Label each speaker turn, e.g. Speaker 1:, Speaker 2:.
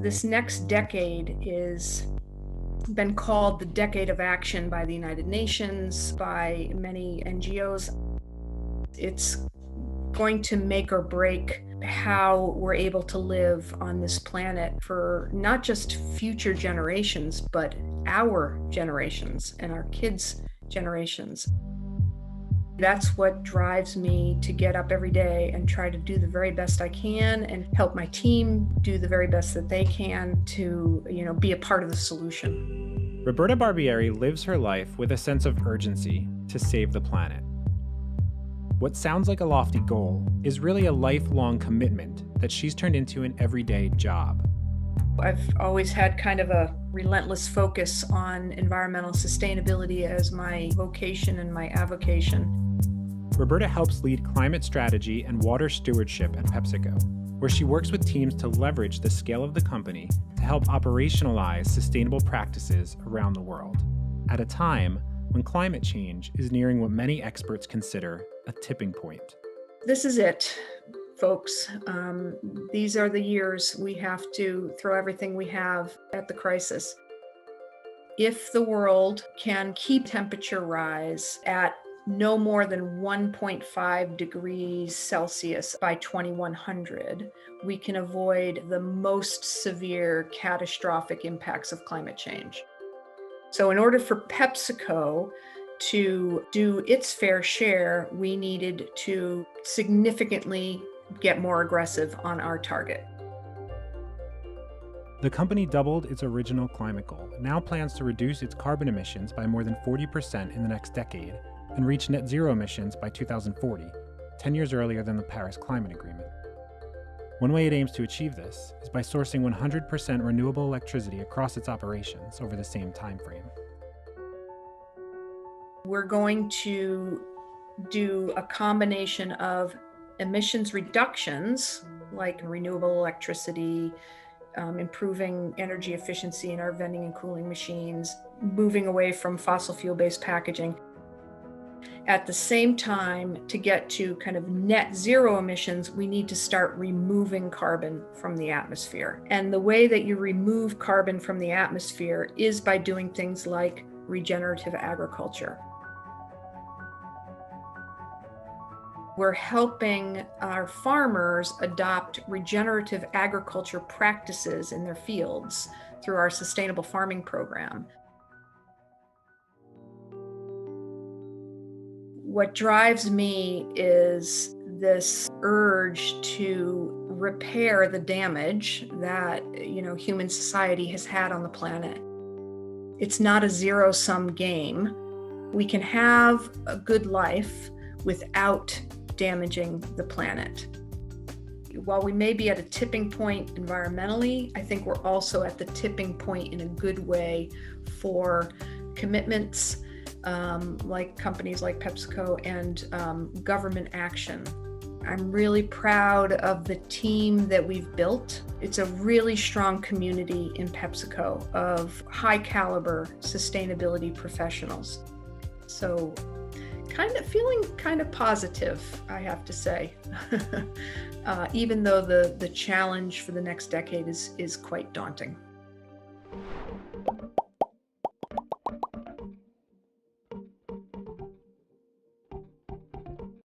Speaker 1: This next decade is been called the decade of action by the United Nations, by many NGOs. It's going to make or break how we're able to live on this planet for not just future generations, but our generations and our kids' generations. That's what drives me to get up every day and try to do the very best I can and help my team do the very best that they can to, be a part of the solution.
Speaker 2: Roberta Barbieri lives her life with a sense of urgency to save the planet. What sounds like a lofty goal is really a lifelong commitment that she's turned into an everyday job.
Speaker 1: I've always had kind of a relentless focus on environmental sustainability as my vocation and my avocation.
Speaker 2: Roberta helps lead climate strategy and water stewardship at PepsiCo, where she works with teams to leverage the scale of the company to help operationalize sustainable practices around the world, at a time when climate change is nearing what many experts consider a tipping point.
Speaker 1: This is it, folks. These are the years we have to throw everything we have at the crisis. If the world can keep temperature rise at no more than 1.5 degrees Celsius by 2100, we can avoid the most severe catastrophic impacts of climate change. So in order for PepsiCo to do its fair share, we needed to significantly get more aggressive on our target.
Speaker 2: The company doubled its original climate goal and now plans to reduce its carbon emissions by more than 40% in the next decade and reach net zero emissions by 2040, 10 years earlier than the Paris Climate Agreement. One way it aims to achieve this is by sourcing 100% renewable electricity across its operations over the same time frame.
Speaker 1: We're going to do a combination of emissions reductions, like renewable electricity, improving energy efficiency in our vending and cooling machines, moving away from fossil fuel-based packaging. At the same time, to get to kind of net zero emissions, we need to start removing carbon from the atmosphere. And the way that you remove carbon from the atmosphere is by doing things like regenerative agriculture. We're helping our farmers adopt regenerative agriculture practices in their fields through our sustainable farming program. What drives me is this urge to repair the damage that, human society has had on the planet. It's not a zero-sum game. We can have a good life without damaging the planet. While we may be at a tipping point environmentally, I think we're also at the tipping point in a good way for commitments like companies like PepsiCo and government action. I'm really proud of the team that we've built. It's a really strong community in PepsiCo of high caliber sustainability professionals. So feeling kind of positive, I have to say, even though the challenge for the next decade is quite daunting.